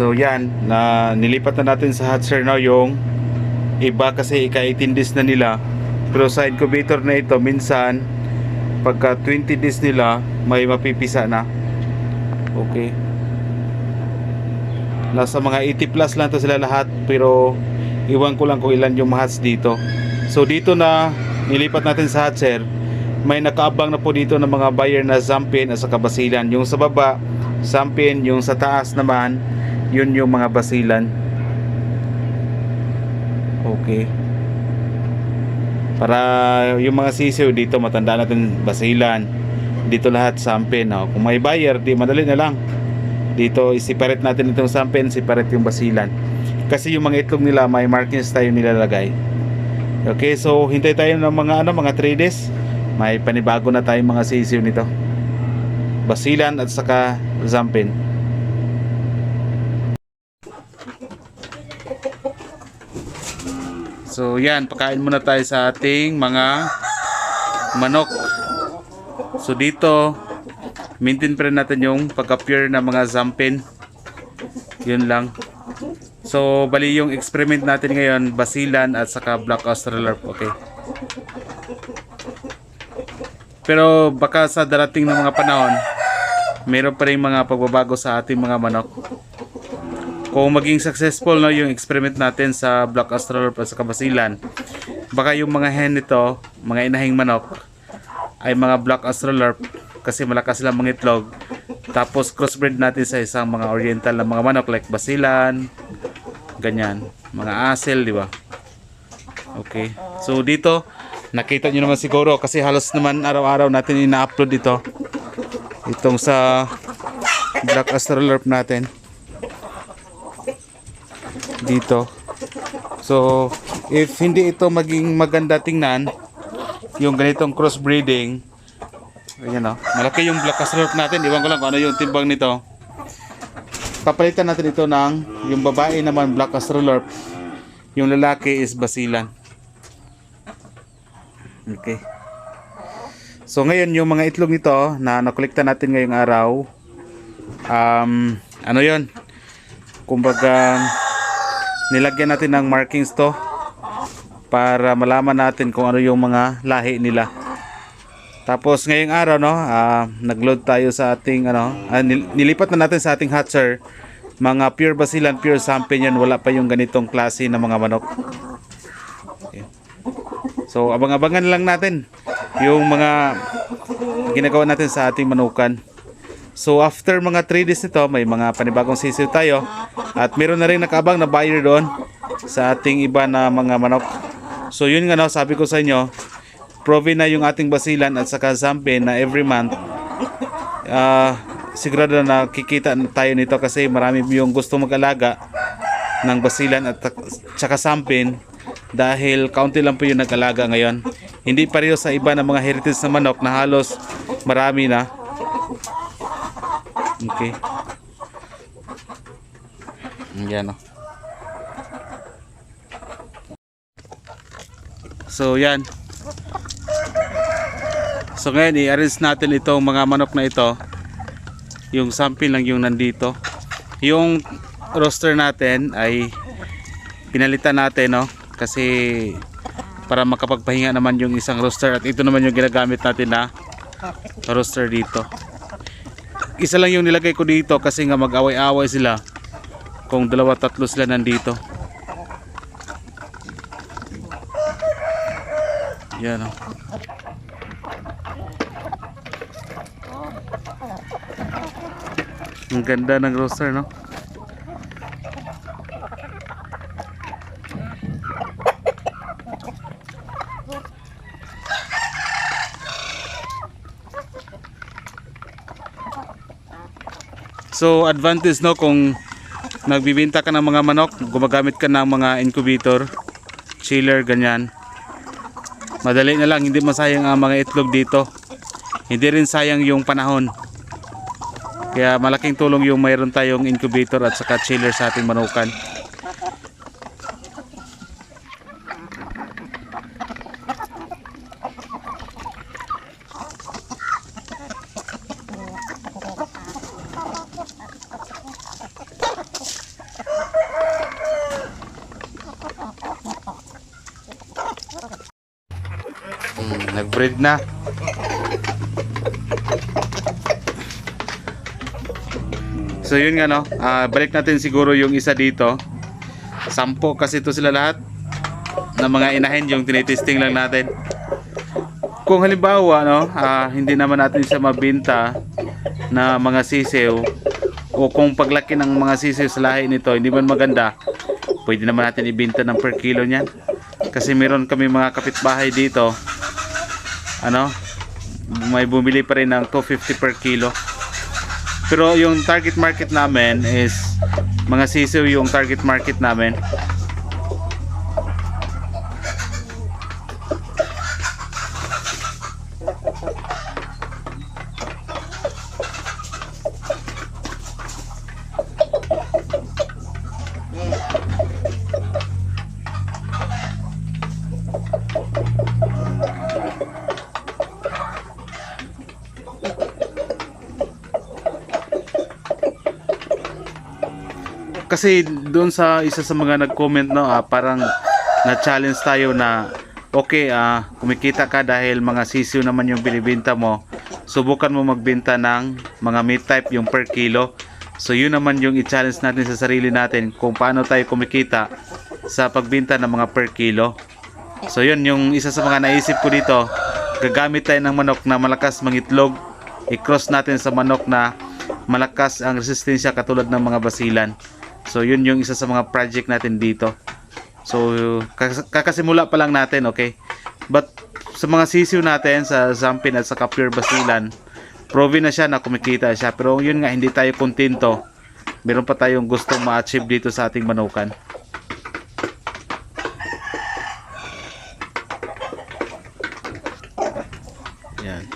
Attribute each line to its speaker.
Speaker 1: So yan, na nilipat na natin sa hatcher now yung iba kasi ika-18 days na nila. Pero sa incubator na ito, minsan pagka 20 days nila may mapipisa na. Okay, nasa mga 80 plus lang to sila lahat, pero iwan ko lang kung ilan yung hatch dito. So dito na nilipat natin sa hatcher, may nakaabang na po dito ng mga buyer na Zampin at saka Basilan. Yung sa baba Zampin, yung sa taas naman yun yung mga Basilan. Okay, para yung mga sisiw dito matanda natin Basilan, dito lahat Zampin. Kung may buyer, di madali na lang. Dito i-separate natin itong Zampin, separate yung Basilan. Kasi yung mga itlog nila may markings tayo nilalagay. Okay, so hintay tayo ng mga 3 days. May panibago na tayong mga sisiw nito, Basilan at saka Zampin. So yan, pakain muna tayo sa ating mga manok. So dito maintain pa rin natin yung pagka-pure na mga Zampin. Yun lang. So bali yung experiment natin ngayon Basilan at saka Black Australorp. Okay, pero baka sa darating ng mga panahon meron pa rin mga pagbabago sa ating mga manok. Kung maging successful yung experiment natin sa Black Australorp at saka Basilan, baka yung mga hen nito, mga inahing manok, ay mga Black Australorp kasi malakas silang mga itlog. Tapos crossbreed natin sa isang mga oriental na mga manok like Basilan, ganyan, mga Asel, di ba? Okay, so dito nakita nyo naman siguro kasi halos naman araw-araw natin ina-upload ito, itong sa Black Australorp natin dito. So if hindi ito maging maganda tingnan, yung ganitong crossbreeding, ayan malaki yung Black Australorp natin. Iwan ko lang kung ano yung timbang nito. Papalitan natin ito ng yung babae naman Black Australorp, yung lalaki is Basilan. Okay, so ngayon yung mga itlog nito na nakolekta natin ngayong araw, ano yon, kumbaga nilagyan natin ng markings to para malaman natin kung ano yung mga lahi nila. Tapos ngayong araw nagload tayo sa ating nilipat na natin sa ating hatcher mga pure Basilan, pure Zampin yan. Wala pa yung ganitong klase ng mga manok. Okay. So abang-abangan lang natin yung mga ginagawa natin sa ating manukan. So after mga 3 days nito, may mga panibagong sisiw tayo. At meron na rin nakaabang na buyer doon sa ating iba na mga manok. So yun nga sabi ko sa inyo, proven na yung ating Basilan at saka Zampin na every month sigurado na kikita tayo nito kasi marami yung gusto mag-alaga ng Basilan at saka Zampin dahil kaunti lang po yung nag-alaga ngayon. Hindi pareho sa iba na mga heritage na manok na halos marami na. Okay. Yan So yan. So ngayon i-arrange natin itong mga manok na ito. Yung Zampin lang yung nandito. Yung roster natin ay pinalitan natin kasi para makapagpahinga naman yung isang roster, at ito naman yung ginagamit natin na roster dito. Isa lang yung nilagay ko dito kasi nga mag-away-away sila kung 2-3 sila nandito. Yan ang ganda ng roster So advantage kung nagbibenta ka ng mga manok, gumagamit ka ng mga incubator, chiller, ganyan. Madali na lang, hindi masayang ang mga itlog dito. Hindi rin sayang yung panahon. Kaya malaking tulong yung mayroon tayong incubator at saka chiller sa ating manukan. breed na. So yun nga no, balik natin siguro yung isa dito. 10 kasi ito sila lahat na mga inahin yung tinitesting lang natin. Kung halimbawa no, hindi naman natin siya mabenta na mga sisiw, o kung paglaki ng mga sisiw sa lahi nito hindi man maganda, pwede naman natin ibenta ng per kilo niyan. Kasi meron kami mga kapitbahay dito, ano, may bumili pa rin ng 250 per kilo. Pero yung target market namin is mga sisiw yung target market namin. Kasi doon sa isa sa mga nag-comment no, parang na-challenge tayo na okay, kumikita ka dahil mga sisiw naman yung binibenta mo. Subukan mo magbenta ng mga meat type yung per kilo. So yun naman yung i-challenge natin sa sarili natin kung paano tayo kumikita sa pagbenta ng mga per kilo. So yun yung isa sa mga naisip ko dito. Gagamit tayo ng manok na malakas mangitlog. I-cross natin sa manok na malakas ang resistensya katulad ng mga basilan. So yun yung isa sa mga project natin dito. So kakasimula pa lang natin, okay? But sa mga sisiw natin sa Zampin at sa Pure Basilan, proven na siya na kumikita siya. Pero yun nga, hindi tayo kontento. Meron pa tayong gustong ma-achieve dito sa ating manukan. Yan.